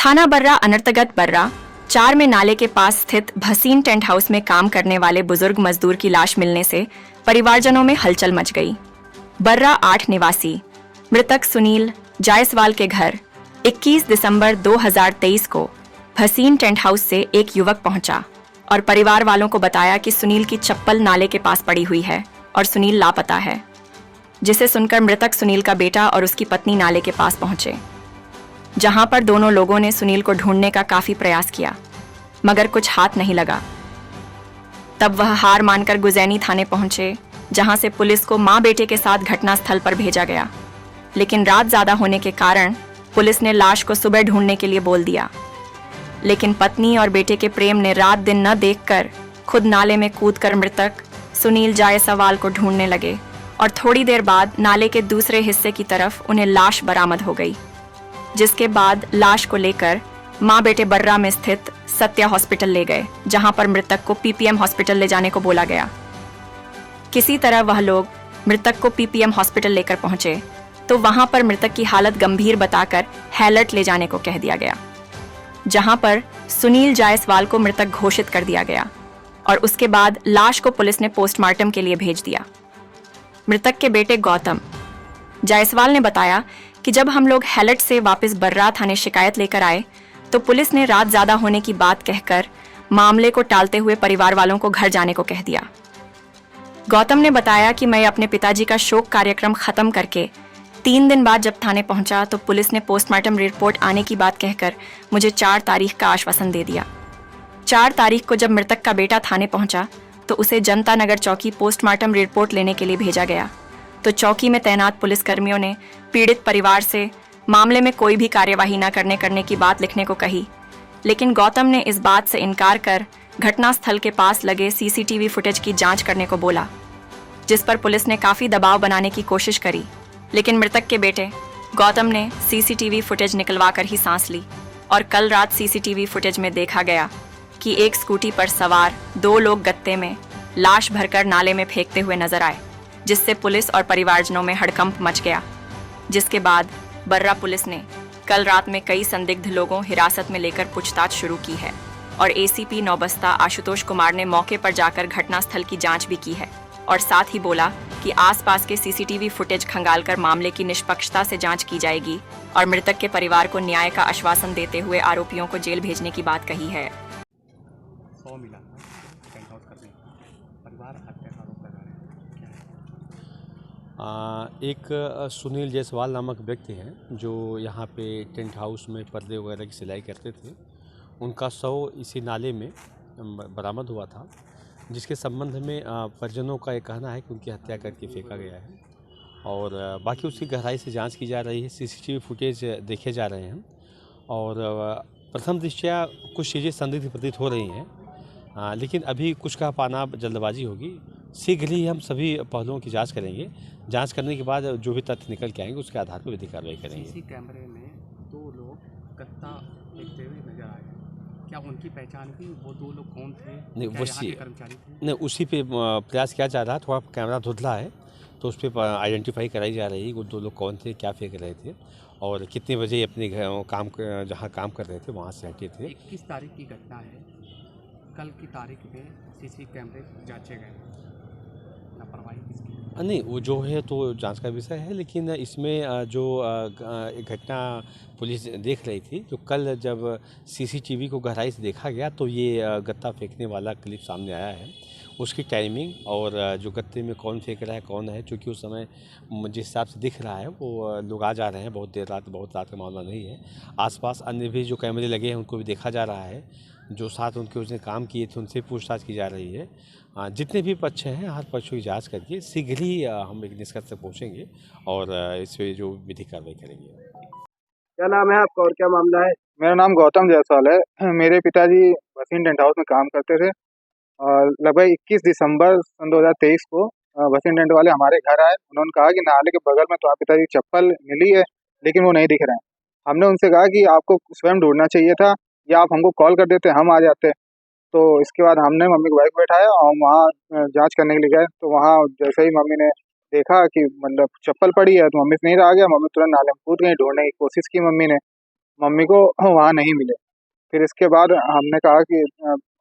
थाना बर्रा अनर्तगत बर्रा 4 में नाले के पास स्थित भसीन टेंट हाउस में काम करने वाले बुजुर्ग मजदूर की लाश मिलने से परिवारजनों में हलचल मच गई। बर्रा 8 निवासी मृतक सुनील जायसवाल के घर 21 दिसंबर 2023 को भसीन टेंट हाउस से एक युवक पहुंचा और परिवार वालों को बताया कि सुनील की चप्पल नाले के पास पड़ी हुई है और सुनील लापता है, जिसे सुनकर मृतक सुनील का बेटा और उसकी पत्नी नाले के पास पहुंचे, जहां पर दोनों लोगों ने सुनील को ढूंढने का काफी प्रयास किया मगर कुछ हाथ नहीं लगा। तब वह हार मानकर गुजैनी थाने पहुंचे, जहां से पुलिस को मां बेटे के साथ घटनास्थल पर भेजा गया, लेकिन रात ज्यादा होने के कारण पुलिस ने लाश को सुबह ढूंढने के लिए बोल दिया। लेकिन पत्नी और बेटे के प्रेम ने रात दिन न देखकर खुद नाले में कूदकर मृतक सुनील जायसवाल को ढूंढने लगे और थोड़ी देर बाद नाले के दूसरे हिस्से की तरफ उन्हें लाश बरामद हो गई, जिसके बाद लाश को लेकर मां बेटे बर्रा में स्थित सत्या हॉस्पिटल ले गए, जहां पर मृतक को पीपीएम हॉस्पिटल ले जाने को बोला गया। किसी तरह वह लोग मृतक को पीपीएम हॉस्पिटल लेकर पहुंचे तो वहां पर मृतक की हालत गंभीर बताकर हैलट ले जाने को कह दिया गया, जहां पर सुनील जायसवाल को मृतक घोषित कर दिया गया और उसके बाद लाश को पुलिस ने पोस्टमार्टम के लिए भेज दिया। मृतक के बेटे गौतम जायसवाल ने बताया कि जब हम लोग हैलट से वापस बर्रा थाने शिकायत लेकर आए तो पुलिस ने रात ज्यादा होने की बात कहकर मामले को टालते हुए परिवार वालों को घर जाने को कह दिया। गौतम ने बताया कि मैं अपने पिताजी का शोक कार्यक्रम खत्म करके 3 दिन बाद जब थाने पहुंचा तो पुलिस ने पोस्टमार्टम रिपोर्ट आने की बात कहकर मुझे 4 तारीख का आश्वासन दे दिया। 4 तारीख को जब मृतक का बेटा थाने पहुंचा तो उसे जनता नगर चौकी पोस्टमार्टम रिपोर्ट लेने के लिए भेजा गया, तो चौकी में तैनात पुलिसकर्मियों ने पीड़ित परिवार से मामले में कोई भी कार्यवाही न करने की बात लिखने को कही, लेकिन गौतम ने इस बात से इनकार कर घटनास्थल के पास लगे सीसीटीवी फुटेज की जांच करने को बोला, जिस पर पुलिस ने काफी दबाव बनाने की कोशिश करी, लेकिन मृतक के बेटे गौतम ने सीसीटीवी फुटेज निकलवा कर ही सांस ली और कल रात सीसीटीवी फुटेज में देखा गया कि एक स्कूटी पर सवार 2 लोग गत्ते में लाश भरकर नाले में फेंकते हुए नजर आए, जिससे पुलिस और परिवारजनों में हड़कंप मच गया। जिसके बाद बर्रा पुलिस ने कल रात में कई संदिग्ध लोगों हिरासत में लेकर पूछताछ शुरू की है और एसीपी नौबस्ता आशुतोष कुमार ने मौके पर जाकर घटनास्थल की जांच भी की है और साथ ही बोला कि आसपास के सीसीटीवी फुटेज खंगालकर मामले की निष्पक्षता से जांच की जाएगी और मृतक के परिवार को न्याय का आश्वासन देते हुए आरोपियों को जेल भेजने की बात कही है। 100 मिला टेंट हाउस करने परिवार हत्या का आरोप लगा रहे हैं। एक सुनील जायसवाल नामक व्यक्ति हैं जो यहाँ पे टेंट हाउस में पर्दे वगैरह की सिलाई करते थे। उनका शव इसी नाले में बरामद हुआ था, जिसके संबंध में परिजनों का ये कहना है कि उनकी हत्या करके फेंका गया है और बाकी उसकी गहराई से जांच की जा रही है। सीसीटीवी फुटेज देखे जा रहे हैं और प्रथम दृष्टया कुछ चीज़ें संदिग्ध प्रतीत हो रही हैं, लेकिन अभी कुछ कह पाना जल्दबाजी होगी। शीघ्र ही हम सभी पहलुओं की जांच करेंगे। जांच करने के बाद जो भी तथ्य निकल के आएंगे उसके आधार पर विधिक कार्रवाई करेंगे। सीसी कैमरे में 2 लोग गत्ता फेंकते हुए नजर आए, क्या उनकी पहचान हुई? वो 2 लोग कौन थे? नहीं, क्या यहाँ के कर्मचारी थे? नहीं, उसी पे प्रयास किया जा रहा है। थोड़ा कैमरा धुंधला है तो उस पर आइडेंटिफाई कराई जा रही है वो 2 लोग कौन थे, क्या फेंक रहे थे और कितने बजे अपने घर जहाँ काम कर रहे थे वहाँ से हटे थे। 21 तारीख की घटना है, कल की तारीख में सीसी कैमरे जांचे गए, लापरवाही किसकी? नहीं, वो जो है तो जांच का विषय है, लेकिन इसमें जो एक घटना पुलिस देख रही थी, जो कल जब सीसीटीवी को गहराई से देखा गया तो ये गत्ता फेंकने वाला क्लिप सामने आया है। उसकी टाइमिंग और जो गत्ते में कौन फेंक रहा है कौन है, चूँकि उस समय जिस हिसाब से दिख रहा है वो लोग आ जा रहे हैं, बहुत रात का मामला नहीं है। आसपास अन्य भी जो कैमरे लगे हैं उनको भी देखा जा रहा है, जो साथ उनके उसने काम किए थे उनसे पूछताछ की जा रही है। जितने भी पक्ष हैं हर पक्षों की जांच करके शीघ्र ही हम एक निष्कर्ष तक पहुँचेंगे और इस पर जो विधिक कार्रवाई करेंगे। क्या नाम है आपका और क्या मामला है? मेरा नाम गौतम जायसवाल है। मेरे पिताजी भसीन टेंट हाउस में काम करते थे और लगभग 21 दिसंबर सन 2023 को भसीन टेंट वाले हमारे घर आए। उन्होंने कहा कि नाले के बगल में तुम्हारे पिताजी की चप्पल मिली है लेकिन वो नहीं दिख रहे हैं। हमने उनसे कहा कि आपको स्वयं ढूंढना चाहिए था या आप हमको कॉल कर देते, हम आ जाते। तो इसके बाद हमने मम्मी को बाइक बैठाया और वहाँ जांच करने के लिए गए। तो वहाँ जैसे ही मम्मी ने देखा कि मतलब चप्पल पड़ी है तो मम्मी से नहीं रहा गया, मम्मी तुरंत नाले में कूद गई। ढूंढने की कोशिश की मम्मी ने, मम्मी को वहाँ नहीं मिले। फिर इसके बाद हमने कहा कि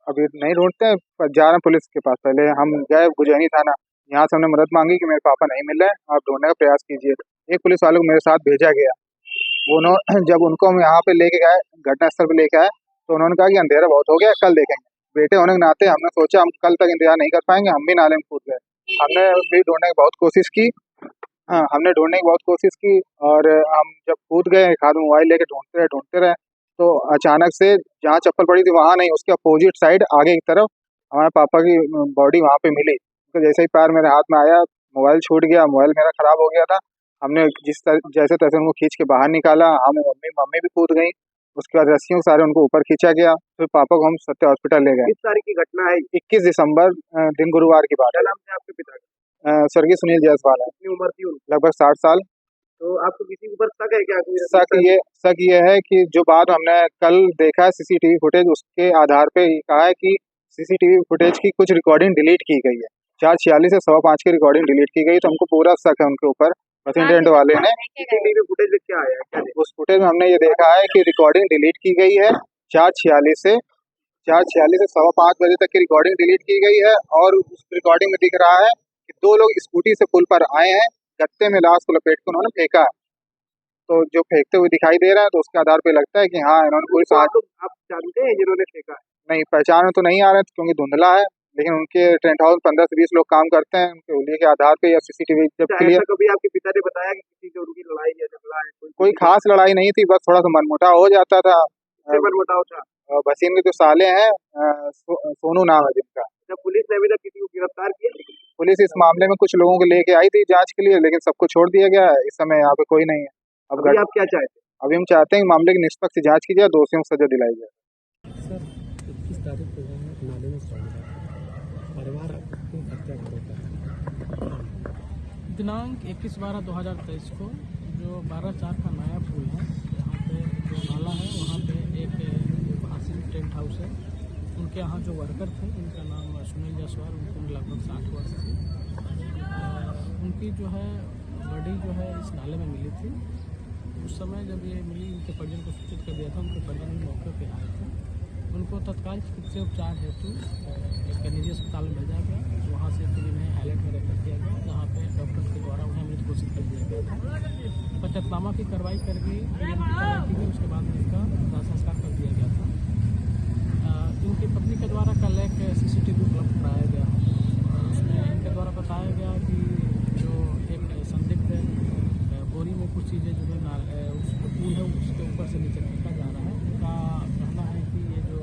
अभी नहीं ढूंढते हैं, पर जा रहे हैं पुलिस के पास। पहले हम गए गुजैनी थाना, यहाँ से हमने मदद मांगी कि मेरे पापा नहीं मिल रहे हैं, आप ढूंढने का प्रयास कीजिए। एक पुलिस वाले को मेरे साथ भेजा गया। जब उनको हम यहाँ पे लेके गए, घटनास्थल पे लेके आए, तो उन्होंने कहा कि अंधेरा बहुत हो गया, कल देखेंगे। बेटे होने के नाते हमने सोचा हम कल तक इंतजार नहीं कर पाएंगे, हम भी नाले में कूद गए। हमने भी ढूंढने की बहुत कोशिश की। हाँ, हमने ढूंढने की बहुत कोशिश की, और हम जब कूद गए, एक हाथ में मोबाइल लेके ढूंढते रहे, तो अचानक से जहाँ चप्पल पड़ी थी वहाँ नहीं, उसके अपोजिट साइड आगे की तरफ हमारे पापा की बॉडी वहाँ पे मिली। तो जैसे ही पैर मेरे हाथ में आया, मोबाइल छूट गया, मोबाइल मेरा खराब हो गया था। हमने जैसे तैसे उनको खींच के बाहर निकाला। हम मम्मी भी कूद गई। उसके बाद रस्सियों से सारे उनको ऊपर खींचा गया। फिर पापा को हम सत्य हॉस्पिटल ले गए। किस तारीख की घटना है? 21 दिसंबर दिन गुरुवार की बात क्या है। नाम है आपके पिता का? स्वर्गीय सुनील जायसवाल है, कितनी उम्र थी उनकी? लगभग 60 साल। तो आपको किसी के ऊपर शक है क्या? शक ये है कि जो बात हमने कल देखा है सीसीटीवी फुटेज, उसके आधार पे ये कहा है कि सीसीटीवी फुटेज की कुछ रिकॉर्डिंग डिलीट की गई है। 4:46 से 5:15 की रिकॉर्डिंग डिलीट की गई, तो हमको पूरा शक है उनके ऊपर। बसिन टेंट वाले ने सीसीटीवी फुटेज में क्या आया है? क्या देखा? उस फुटेज में हमने ये देखा है कि रिकॉर्डिंग डिलीट की गई है। 4:46 से 5:15 बजे तक की रिकॉर्डिंग डिलीट की गई है, और उस रिकॉर्डिंग में दिख रहा है कि 2 लोग स्कूटी से पुल पर आए हैं, गत्ते में लाश को लपेट कर उन्होंने फेंका है। तो जो फेंकते हुए दिखाई दे रहा है, तो उसके आधार पे लगता है कि हाँ, इन्होंने कोई साथ। आप जानते हैं जिन्होंने फेंका है? नहीं, पहचान में तो नहीं आ रहे क्योंकि धुंधला है, लेकिन उनके टेंट हाउस 15 से 20 लोग काम करते हैं। उनके उंगली के आधार पे या सीसीटीवी जब क्या क्लियर। ऐसा कभी आपके पिता ने बताया कि किसी से उनकी लड़ाई या झगड़ा है? कोई खास लड़ाई नहीं थी, बस थोड़ा सा मनमुटाव हो जाता था। मनमुटाव था? भसीन के जो साले हैं, सोनू नाम है जिनका। जब पुलिस ने अभी तक किसी को गिरफ्तार किया? पुलिस इस मामले में कुछ लोगों को लेके आई थी जांच के लिए, लेकिन सबको छोड़ दिया गया है। इस समय यहाँ पे कोई नहीं है। अभी आप क्या चाहते हैं? अभी हम चाहते हैं कि मामले की निष्पक्ष जांच की जाए, दोषियों को सजा दिलाई जाए। सर 21 तारीख को जो है नाले में चल रहा था, परिवार को हत्या का होता है। दिनांक 21/12/2023 को जो 12/4 का नया पुल है, यहाँ पे जो नाला है, वहाँ पे एक हासिल टेंट हाउस है। उनके यहाँ जो वर्कर थे, उनका नाम सुनील जायसवाल, उनको लगभग 60 वर्ष थी। उनकी जो है बॉडी जो है इस नाले में मिली थी। उस समय जब ये मिली, उनके परिजन को सूचित कर दिया था। उनके परिजन मौके पे आए थे। उनको तत्काल चिकित्सीय उपचार हेतु एक निजी अस्पताल में भेजा गया। वहाँ से फिर इन्हें हाईलाइट में रेफर किया गया, जहाँ पे डॉक्टर के द्वारा उन्हें मृत घोषित कर दिया गया था। पश्चातनामा की कार्रवाई करके कार्रवाई की गई। उसके बाद में इसका दाह संस्कार कर दिया गया था। इनकी पत्नी के द्वारा कल एक CCTV उपलब्ध कराया गया। उसमें इनके द्वारा बताया गया कि जो एक संदिग्ध बोरी में कुछ चीज़ें जो है उस पुल है उसके ऊपर से नीचे फेंका जा रहा है। उनका कहना है कि ये जो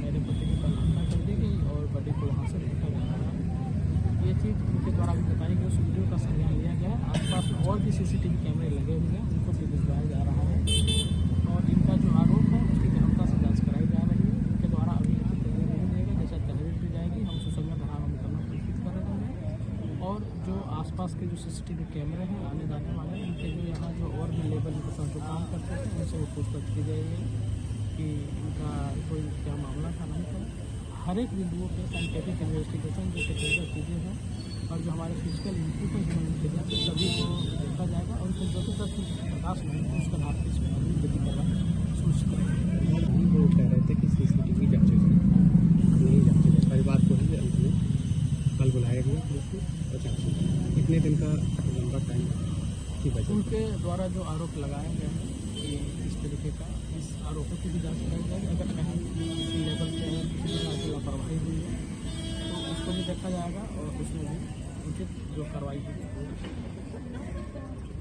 मेरे पति की कल हत्या कर दी गई और बॉडी को वहाँ से फेंका जा रहा है। ये चीज़ उनके द्वारा भी बताई गई। उस वीडियो का संज्ञान लिया गया है। आसपास और भी CCTV कैमरे लगे हुए हैं, उनको भी भिजवाया जा रहा है। और इनका जो आरोप है उसकी गहनता से जाँच कराई जा रही है। इनके द्वारा अभी लिखित तहरीर नहीं देगा, जैसा तहरीर दी जाएगी हम सुसंगत धारा में मुकदमा पंजीकृत कर देंगे। और जो आसपास के जो CCTV कैमरे हैं आने जाने वाले, इनके जो यहाँ जो और भी लेबर इनके साथ जो काम करते थे, उनसे वो पूछताछ की जाएगी कि इनका कोई क्या मामला था, नहीं था। हर एक बिंदुओं पे साइंटिफिक इन्वेस्टिगेशन जो टेक्निकल चीज़ें हैं और जो हमारे फिजिकल इनपुट है, ह्यूमन इंटेलिजेंस, सभी को देखा जाएगा। और उसमें जो भी तथ्य प्रकाश में उसका आधार पर इसमें अभी विधि कार्रवाई सुनिश्चित करेंगे। वो कह रहे थे कि CCTV जांचे नहीं जांचे गए, परिवार को ही अंत में कल बुलाया गया पुलिस को और जांच होगी। कितने दिन का लंबा टाइम की वजह? उनके द्वारा जो आरोप लगाया गया है कि इस तरीके का, इस आरोपों की भी जांच कराई जाएगी। अगर कहीं किसी लेवल पे किसी प्रकार की लापरवाही हुई है तो उसको भी देखा जाएगा और उसमें भी उचित जो कार्रवाई होगी